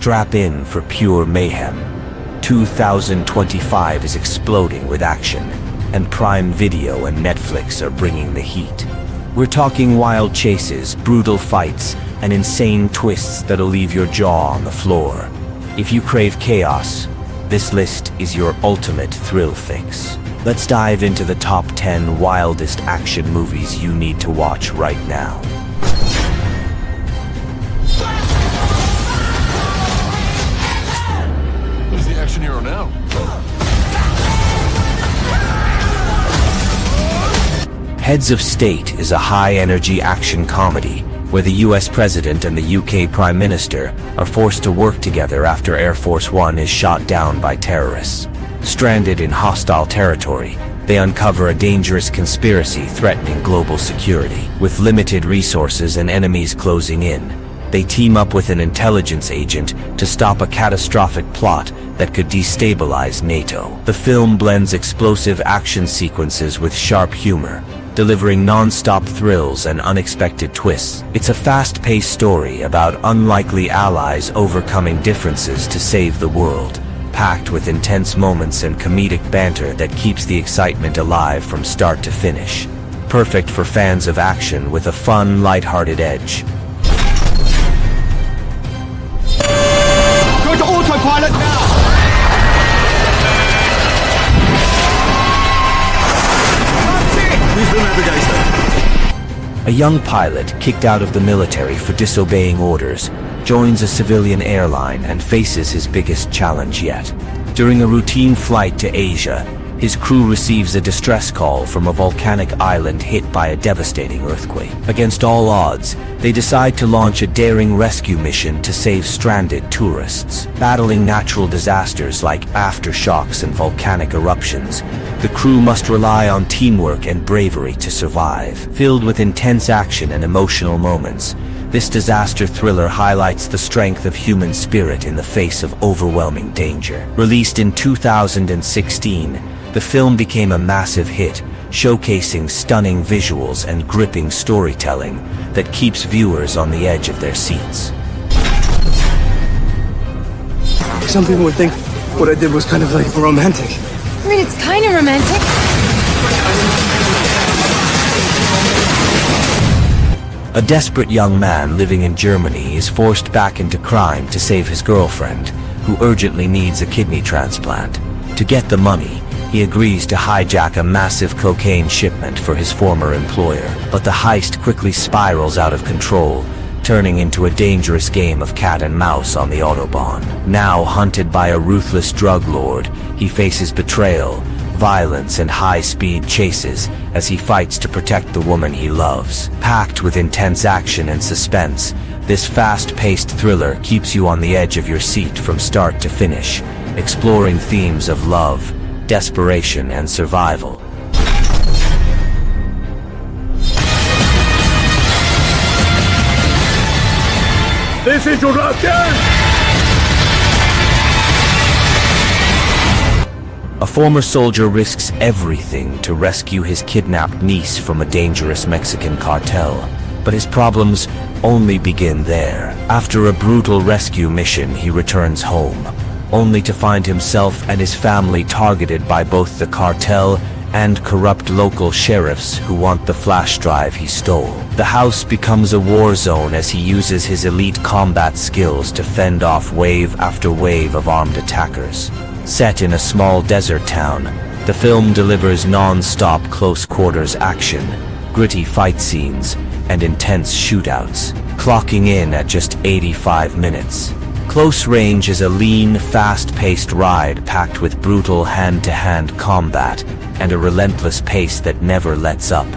Strap in for pure mayhem. 2025 is exploding with action, and Prime Video and Netflix are bringing the heat. We're talking wild chases, brutal fights, and insane twists that'll leave your jaw on the floor. If you crave chaos, this list is your ultimate thrill fix. Let's dive into the top 10 wildest action movies you need to watch right now. Who's the action hero now? Heads of State is a high-energy action comedy where the US President and the UK Prime Minister are forced to work together after Air Force One is shot down by terrorists. Stranded in hostile territory, they uncover a dangerous conspiracy threatening global security. With limited resources and enemies closing in, they team up with an intelligence agent to stop a catastrophic plot that could destabilize NATO. The film blends explosive action sequences with sharp humor, delivering non-stop thrills and unexpected twists. It's a fast-paced story about unlikely allies overcoming differences to save the world, packed with intense moments and comedic banter that keeps the excitement alive from start to finish. Perfect for fans of action with a fun, lighthearted edge. Go to autopilot now! Use the navigator. A young pilot, kicked out of the military for disobeying orders, joins a civilian airline and faces his biggest challenge yet. During a routine flight to Asia, his crew receives a distress call from a volcanic island hit by a devastating earthquake. Against all odds, they decide to launch a daring rescue mission to save stranded tourists. Battling natural disasters like aftershocks and volcanic eruptions, the crew must rely on teamwork and bravery to survive. Filled with intense action and emotional moments, this disaster thriller highlights the strength of human spirit in the face of overwhelming danger. Released in 2016, the film became a massive hit, showcasing stunning visuals and gripping storytelling that keeps viewers on the edge of their seats. Some people would think what I did was kind of like romantic. I mean, it's kind of romantic. A desperate young man living in Germany is forced back into crime to save his girlfriend, who urgently needs a kidney transplant. To get the money, he agrees to hijack a massive cocaine shipment for his former employer. But the heist quickly spirals out of control, turning into a dangerous game of cat and mouse on the Autobahn. Now hunted by a ruthless drug lord, he faces betrayal, violence, and high-speed chases as he fights to protect the woman he loves. Packed with intense action and suspense, this fast-paced thriller keeps you on the edge of your seat from start to finish, exploring themes of love, desperation, and survival. This introduction! A former soldier risks everything to rescue his kidnapped niece from a dangerous Mexican cartel, but his problems only begin there. After a brutal rescue mission, he returns home, only to find himself and his family targeted by both the cartel and corrupt local sheriffs who want the flash drive he stole. The house becomes a war zone as he uses his elite combat skills to fend off wave after wave of armed attackers. Set in a small desert town, the film delivers non-stop close-quarters action, gritty fight scenes, and intense shootouts, clocking in at just 85 minutes. Close Range is a lean, fast-paced ride packed with brutal hand-to-hand combat and a relentless pace that never lets up.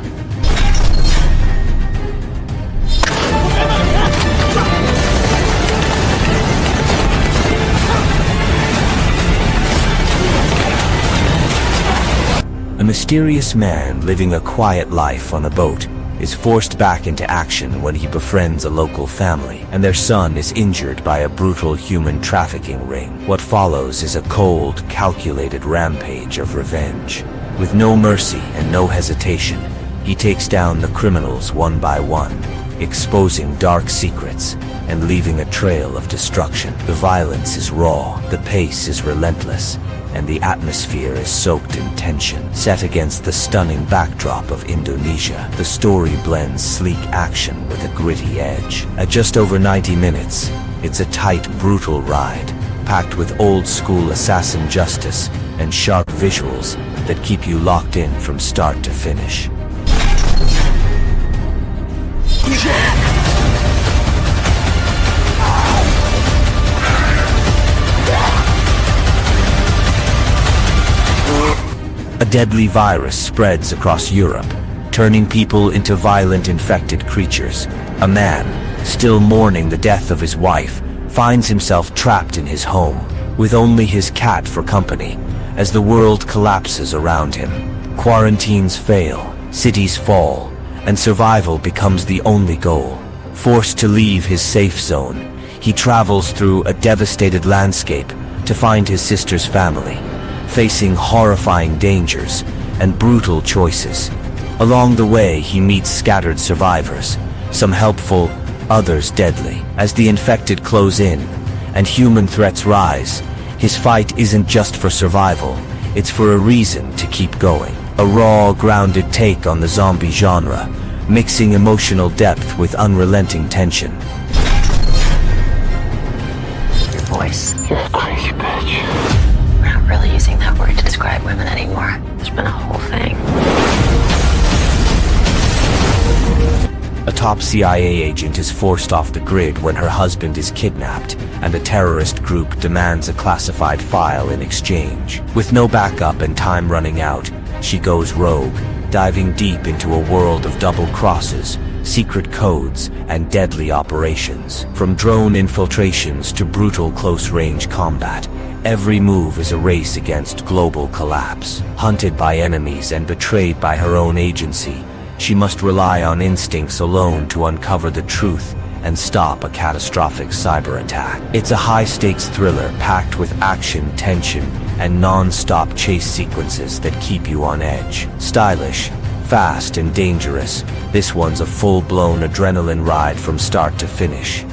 A mysterious man living a quiet life on a boat is forced back into action when he befriends a local family, and their son is injured by a brutal human trafficking ring. What follows is a cold, calculated rampage of revenge. With no mercy and no hesitation, he takes down the criminals one by one, exposing dark secrets and leaving a trail of destruction. The violence is raw, the pace is relentless, and the atmosphere is soaked in tension. Set against the stunning backdrop of Indonesia, the story blends sleek action with a gritty edge. At just over 90 minutes, it's a tight, brutal ride, packed with old-school assassin justice and sharp visuals that keep you locked in from start to finish. A deadly virus spreads across Europe, turning people into violent infected creatures. A man, still mourning the death of his wife, finds himself trapped in his home, with only his cat for company, as the world collapses around him. Quarantines fail, cities fall, and survival becomes the only goal. Forced to leave his safe zone, he travels through a devastated landscape to find his sister's family, facing horrifying dangers and brutal choices. Along the way, he meets scattered survivors, some helpful, others deadly. As the infected close in and human threats rise, his fight isn't just for survival, it's for a reason to keep going. A raw, grounded take on the zombie genre, mixing emotional depth with unrelenting tension. Your voice. You're a crazy bitch. We're not really using that word to describe women anymore. There's been a whole thing. A top CIA agent is forced off the grid when her husband is kidnapped, and a terrorist group demands a classified file in exchange. With no backup and time running out, she goes rogue, diving deep into a world of double crosses, secret codes, and deadly operations. From drone infiltrations to brutal close-range combat, every move is a race against global collapse. Hunted by enemies and betrayed by her own agency, she must rely on instincts alone to uncover the truth and stop a catastrophic cyber attack. It's a high-stakes thriller packed with action, tension, and non-stop chase sequences that keep you on edge. Stylish, fast, and dangerous, this one's a full-blown adrenaline ride from start to finish.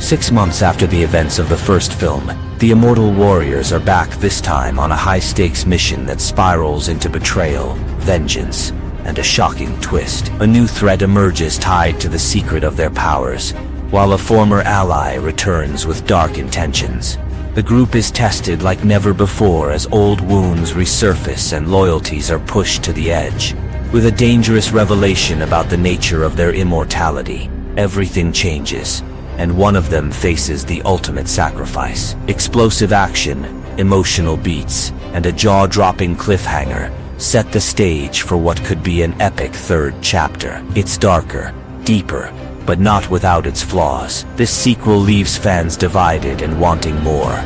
Six months after the events of the first film, the Immortal Warriors are back, this time on a high-stakes mission that spirals into betrayal, vengeance, and a shocking twist. A new threat emerges tied to the secret of their powers, while a former ally returns with dark intentions. The group is tested like never before as old wounds resurface and loyalties are pushed to the edge. With a dangerous revelation about the nature of their immortality, everything changes, and one of them faces the ultimate sacrifice. Explosive action, emotional beats, and a jaw-dropping cliffhanger set the stage for what could be an epic third chapter. It's darker, deeper, but not without its flaws. This sequel leaves fans divided and wanting more.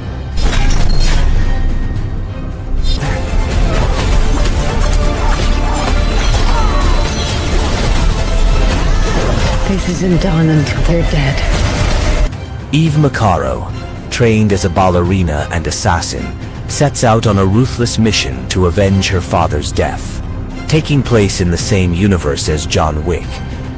This isn't done until they're dead. Eve Macaro, trained as a ballerina and assassin, sets out on a ruthless mission to avenge her father's death. Taking place in the same universe as John Wick,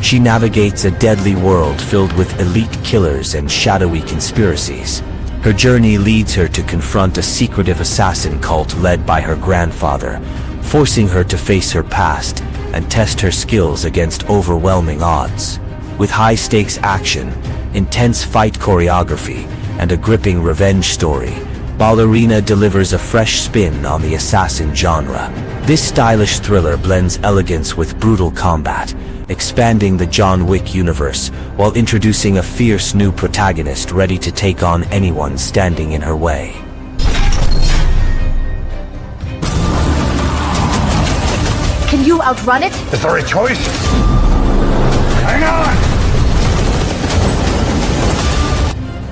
she navigates a deadly world filled with elite killers and shadowy conspiracies. Her journey leads her to confront a secretive assassin cult led by her grandfather, forcing her to face her past and test her skills against overwhelming odds. With high-stakes action, intense fight choreography, and a gripping revenge story, Ballerina delivers a fresh spin on the assassin genre. This stylish thriller blends elegance with brutal combat, expanding the John Wick universe while introducing a fierce new protagonist ready to take on anyone standing in her way. Can you outrun it? Is there a choice? Hang on!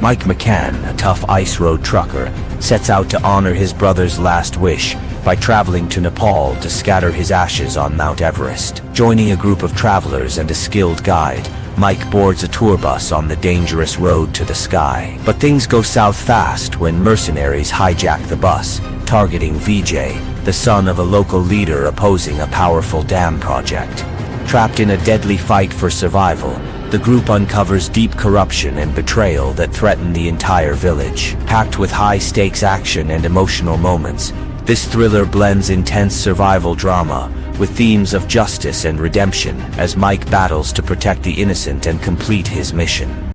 Mike McCann, a tough ice road trucker, sets out to honor his brother's last wish by traveling to Nepal to scatter his ashes on Mount Everest. Joining a group of travelers and a skilled guide, Mike boards a tour bus on the dangerous road to the sky. But things go south fast when mercenaries hijack the bus, targeting Vijay, the son of a local leader opposing a powerful dam project. Trapped in a deadly fight for survival, the group uncovers deep corruption and betrayal that threaten the entire village. Packed with high-stakes action and emotional moments, this thriller blends intense survival drama with themes of justice and redemption as Mike battles to protect the innocent and complete his mission.